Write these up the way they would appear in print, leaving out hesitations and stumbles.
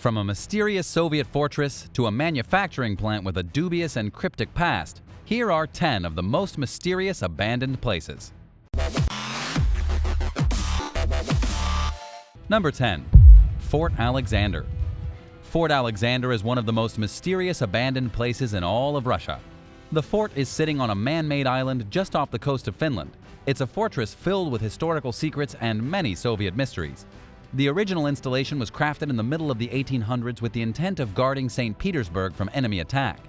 From a mysterious Soviet fortress to a manufacturing plant with a dubious and cryptic past, here are 10 of the most mysterious abandoned places. Number 10. Fort Alexander. Fort Alexander is one of the most mysterious abandoned places in all of Russia. The fort is sitting on a man-made island just off the coast of Finland. It's a fortress filled with historical secrets and many Soviet mysteries. The original installation was crafted in the middle of the 1800s with the intent of guarding Saint Petersburg from enemy attack.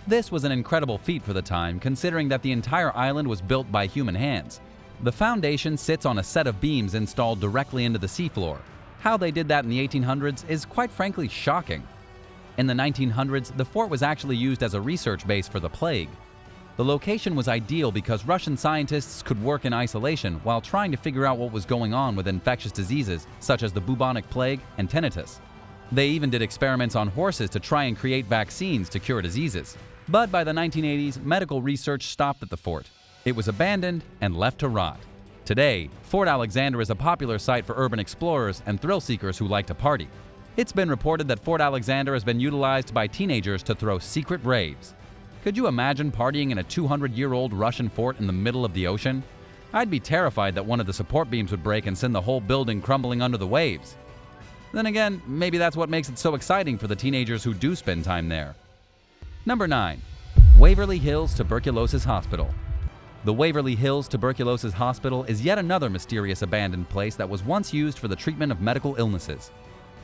This was an incredible feat for the time, considering that the entire island was built by human hands. The foundation sits on a set of beams installed directly into the seafloor. How they did that in the 1800s is quite frankly shocking. In the 1900s, the fort was actually used as a research base for the plague. The location was ideal because Russian scientists could work in isolation while trying to figure out what was going on with infectious diseases such as the bubonic plague and tinnitus. They even did experiments on horses to try and create vaccines to cure diseases. But by the 1980s, medical research stopped at the fort. It was abandoned and left to rot. Today, Fort Alexander is a popular site for urban explorers and thrill seekers who like to party. It's been reported that Fort Alexander has been utilized by teenagers to throw secret raves. Could you imagine partying in a 200-year-old Russian fort in the middle of the ocean? I'd be terrified that one of the support beams would break and send the whole building crumbling under the waves. Then again, maybe that's what makes it so exciting for the teenagers who do spend time there. Number 9. Waverly Hills Tuberculosis Hospital. The Waverly Hills Tuberculosis Hospital is yet another mysterious abandoned place that was once used for the treatment of medical illnesses.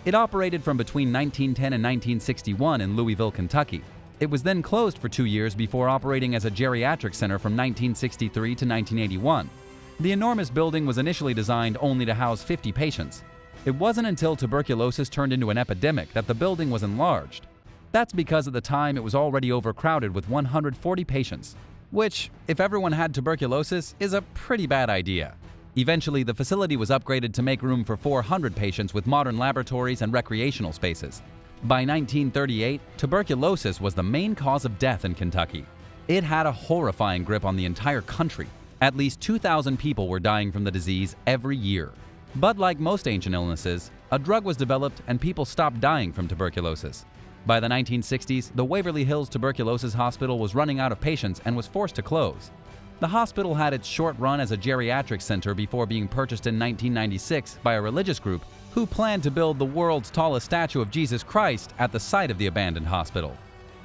It operated from between 1910 and 1961 in Louisville, Kentucky. It was then closed for 2 years before operating as a geriatric center from 1963 to 1981. The enormous building was initially designed only to house 50 patients. It wasn't until tuberculosis turned into an epidemic that the building was enlarged. That's because at the time it was already overcrowded with 140 patients, which, if everyone had tuberculosis, is a pretty bad idea. Eventually, the facility was upgraded to make room for 400 patients with modern laboratories and recreational spaces. By 1938, tuberculosis was the main cause of death in Kentucky. It had a horrifying grip on the entire country. At least 2,000 people were dying from the disease every year. But like most ancient illnesses, a drug was developed and people stopped dying from tuberculosis. By the 1960s, the Waverly Hills Tuberculosis Hospital was running out of patients and was forced to close. The hospital had its short run as a geriatric center before being purchased in 1996 by a religious group who planned to build the world's tallest statue of Jesus Christ at the site of the abandoned hospital.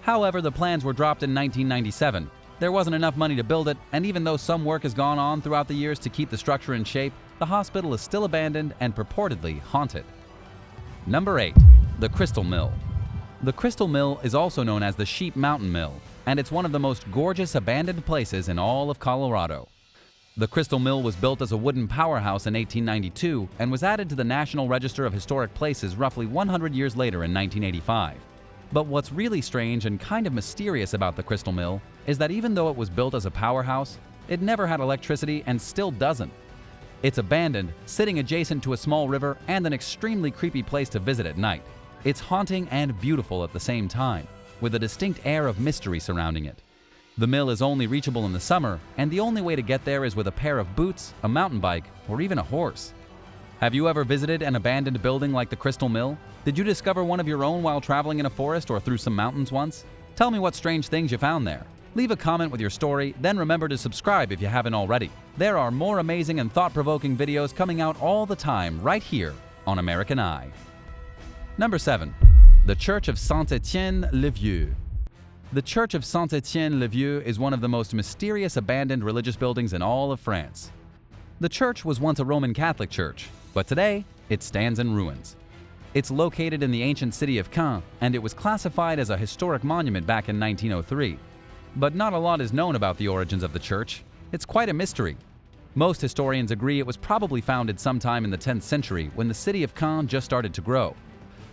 However, the plans were dropped in 1997. There wasn't enough money to build it, and even though some work has gone on throughout the years to keep the structure in shape, the hospital is still abandoned and purportedly haunted. Number 8. The Crystal Mill. The Crystal Mill is also known as the Sheep Mountain Mill, and it's one of the most gorgeous abandoned places in all of Colorado. The Crystal Mill was built as a wooden powerhouse in 1892 and was added to the National Register of Historic Places roughly 100 years later in 1985. But what's really strange and kind of mysterious about the Crystal Mill is that even though it was built as a powerhouse, it never had electricity and still doesn't. It's abandoned, sitting adjacent to a small river and an extremely creepy place to visit at night. It's haunting and beautiful at the same time, with a distinct air of mystery surrounding it. The mill is only reachable in the summer, and the only way to get there is with a pair of boots, a mountain bike, or even a horse. Have you ever visited an abandoned building like the Crystal Mill? Did you discover one of your own while traveling in a forest or through some mountains once? Tell me what strange things you found there. Leave a comment with your story, then remember to subscribe if you haven't already. There are more amazing and thought-provoking videos coming out all the time right here on American Eye. Number 7. The Church of Saint-Étienne-le-Vieux. The Church of Saint-Étienne-le-Vieux is one of the most mysterious abandoned religious buildings in all of France. The church was once a Roman Catholic church, but today it stands in ruins. It's located in the ancient city of Caen, and it was classified as a historic monument back in 1903. But not a lot is known about the origins of the church. It's quite a mystery. Most historians agree it was probably founded sometime in the 10th century when the city of Caen just started to grow.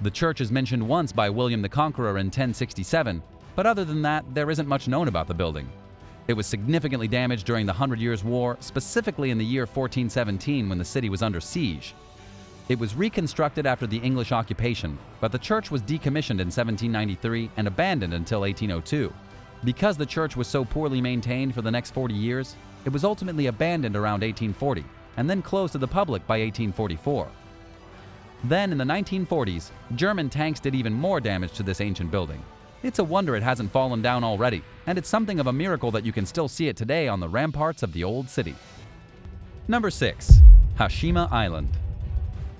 The church is mentioned once by William the Conqueror in 1067, but other than that, there isn't much known about the building. It was significantly damaged during the 100 Years' War, specifically in the year 1417 when the city was under siege. It was reconstructed after the English occupation, but the church was decommissioned in 1793 and abandoned until 1802. Because the church was so poorly maintained for the next 40 years, it was ultimately abandoned around 1840 and then closed to the public by 1844. Then, in the 1940s, German tanks did even more damage to this ancient building. It's a wonder it hasn't fallen down already, and it's something of a miracle that you can still see it today on the ramparts of the old city. Number 6. Hiroshima Island.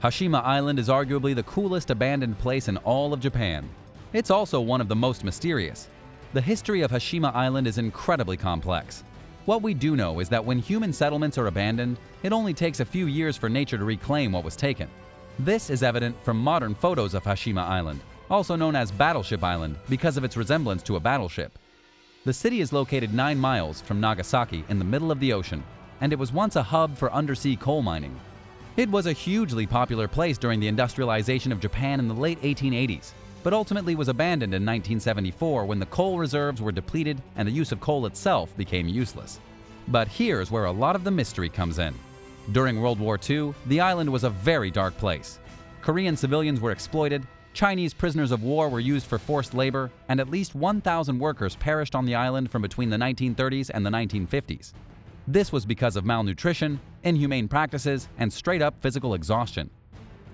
Hiroshima Island is arguably the coolest abandoned place in all of Japan. It's also one of the most mysterious. The history of Hiroshima Island is incredibly complex. What we do know is that when human settlements are abandoned, it only takes a few years for nature to reclaim what was taken. This is evident from modern photos of Hiroshima Island, also known as Battleship Island because of its resemblance to a battleship. The city is located 9 miles from Nagasaki in the middle of the ocean, and it was once a hub for undersea coal mining. It was a hugely popular place during the industrialization of Japan in the late 1880s, but ultimately was abandoned in 1974 when the coal reserves were depleted and the use of coal itself became useless. But here's where a lot of the mystery comes in. During World War II, the island was a very dark place. Korean civilians were exploited, Chinese prisoners of war were used for forced labor, and at least 1,000 workers perished on the island from between the 1930s and the 1950s. This was because of malnutrition, inhumane practices, and straight-up physical exhaustion.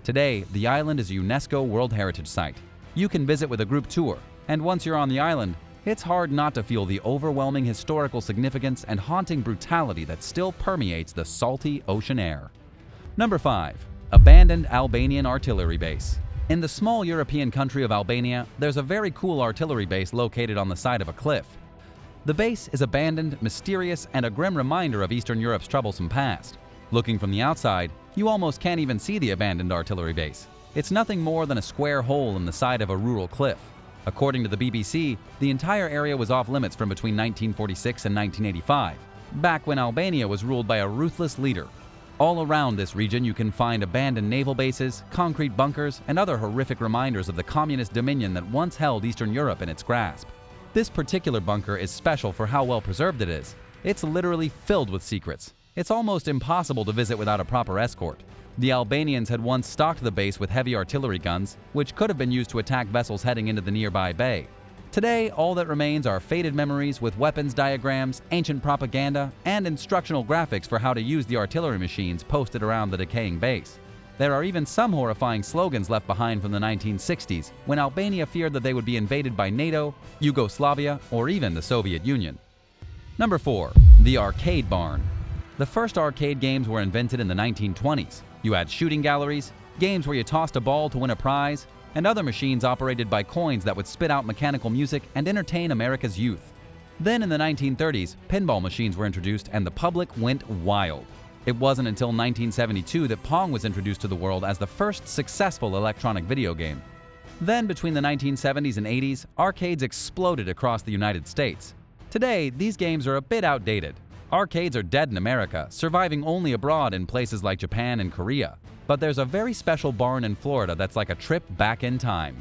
Today, the island is a UNESCO World Heritage Site. You can visit with a group tour, and once you're on the island, it's hard not to feel the overwhelming historical significance and haunting brutality that still permeates the salty ocean air. Number 5. Abandoned Albanian Artillery Base. In the small European country of Albania, there's a very cool artillery base located on the side of a cliff. The base is abandoned, mysterious, and a grim reminder of Eastern Europe's troublesome past. Looking from the outside, you almost can't even see the abandoned artillery base. It's nothing more than a square hole in the side of a rural cliff. According to the BBC, the entire area was off limits from between 1946 and 1985, back when Albania was ruled by a ruthless leader. All around this region you can find abandoned naval bases, concrete bunkers, and other horrific reminders of the communist dominion that once held Eastern Europe in its grasp. This particular bunker is special for how well preserved it is. It's literally filled with secrets. It's almost impossible to visit without a proper escort. The Albanians had once stocked the base with heavy artillery guns, which could have been used to attack vessels heading into the nearby bay. Today, all that remains are faded memories with weapons diagrams, ancient propaganda, and instructional graphics for how to use the artillery machines posted around the decaying base. There are even some horrifying slogans left behind from the 1960s, when Albania feared that they would be invaded by NATO, Yugoslavia, or even the Soviet Union. Number 4. The Arcade Barn. The first arcade games were invented in the 1920s. You had shooting galleries, games where you tossed a ball to win a prize, and other machines operated by coins that would spit out mechanical music and entertain America's youth. Then in the 1930s, pinball machines were introduced and the public went wild. It wasn't until 1972 that Pong was introduced to the world as the first successful electronic video game. Then between the 1970s and 80s, arcades exploded across the United States. Today, these games are a bit outdated. Arcades are dead in America, surviving only abroad in places like Japan and Korea. But there's a very special barn in Florida that's like a trip back in time.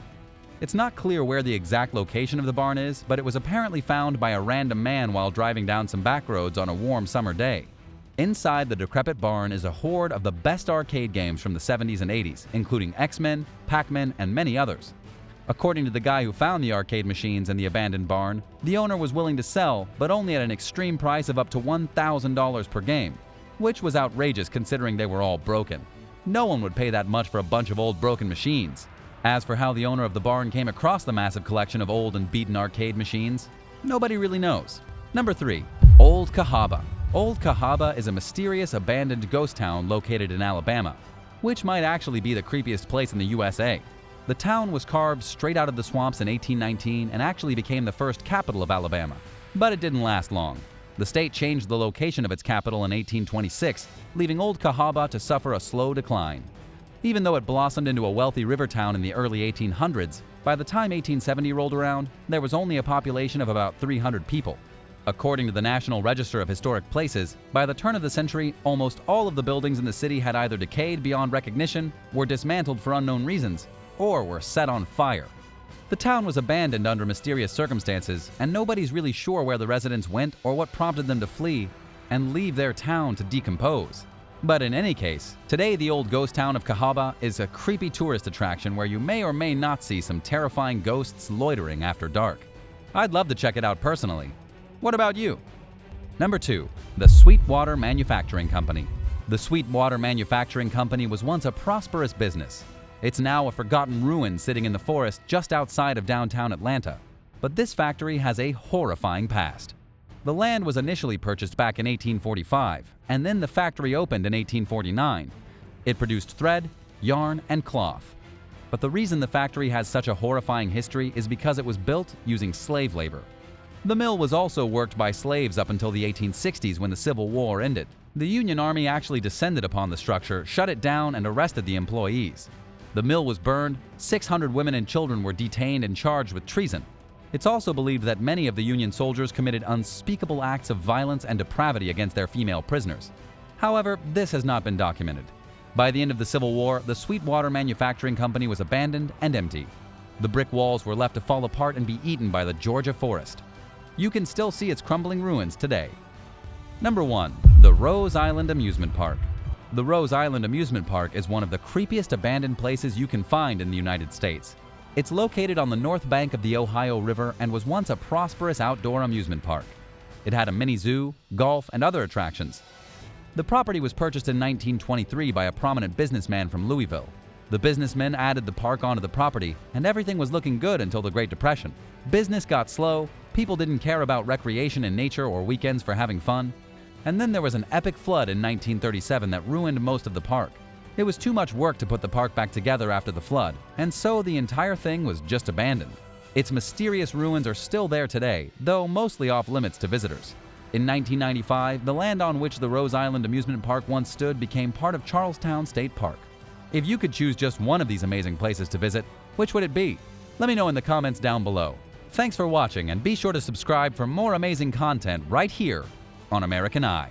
It's not clear where the exact location of the barn is, but it was apparently found by a random man while driving down some back roads on a warm summer day. Inside the decrepit barn is a horde of the best arcade games from the 70s and 80s, including X-Men, Pac-Man, and many others. According to the guy who found the arcade machines in the abandoned barn, the owner was willing to sell, but only at an extreme price of up to $1,000 per game, which was outrageous considering they were all broken. No one would pay that much for a bunch of old broken machines. As for how the owner of the barn came across the massive collection of old and beaten arcade machines, nobody really knows. Number 3. Old Cahaba. Old Cahaba is a mysterious abandoned ghost town located in Alabama, which might actually be the creepiest place in the USA. The town was carved straight out of the swamps in 1819 and actually became the first capital of Alabama. But it didn't last long. The state changed the location of its capital in 1826, leaving Old Cahaba to suffer a slow decline. Even though it blossomed into a wealthy river town in the early 1800s, by the time 1870 rolled around, there was only a population of about 300 people. According to the National Register of Historic Places, by the turn of the century, almost all of the buildings in the city had either decayed beyond recognition, were dismantled for unknown reasons, or were set on fire. The town was abandoned under mysterious circumstances, and nobody's really sure where the residents went or what prompted them to flee and leave their town to decompose. But in any case, today the old ghost town of Cahaba is a creepy tourist attraction where you may or may not see some terrifying ghosts loitering after dark. I'd love to check it out personally. What about you? Number 2. The Sweetwater Manufacturing Company. The Sweetwater Manufacturing Company was once a prosperous business. It's now a forgotten ruin sitting in the forest just outside of downtown Atlanta. But this factory has a horrifying past. The land was initially purchased back in 1845, and then the factory opened in 1849. It produced thread, yarn, and cloth. But the reason the factory has such a horrifying history is because it was built using slave labor. The mill was also worked by slaves up until the 1860s when the Civil War ended. The Union Army actually descended upon the structure, shut it down, and arrested the employees. The mill was burned, 600 women and children were detained and charged with treason. It's also believed that many of the Union soldiers committed unspeakable acts of violence and depravity against their female prisoners. However, this has not been documented. By the end of the Civil War, the Sweetwater manufacturing company was abandoned and empty. The brick walls were left to fall apart and be eaten by the Georgia forest. You can still see its crumbling ruins today. Number 1. The Rose Island Amusement Park. The Rose Island Amusement Park is one of the creepiest abandoned places you can find in the United States. It's located on the north bank of the Ohio River and was once a prosperous outdoor amusement park. It had a mini zoo, golf, and other attractions. The property was purchased in 1923 by a prominent businessman from Louisville. The businessman added the park onto the property, and everything was looking good until the Great Depression. Business got slow, people didn't care about recreation in nature or weekends for having fun, and then there was an epic flood in 1937 that ruined most of the park. It was too much work to put the park back together after the flood, and so the entire thing was just abandoned. Its mysterious ruins are still there today, though mostly off limits to visitors. In 1995, the land on which the Rose Island Amusement Park once stood became part of Charlestown State Park. If you could choose just one of these amazing places to visit, which would it be? Let me know in the comments down below. Thanks for watching, and be sure to subscribe for more amazing content right here on American Eye.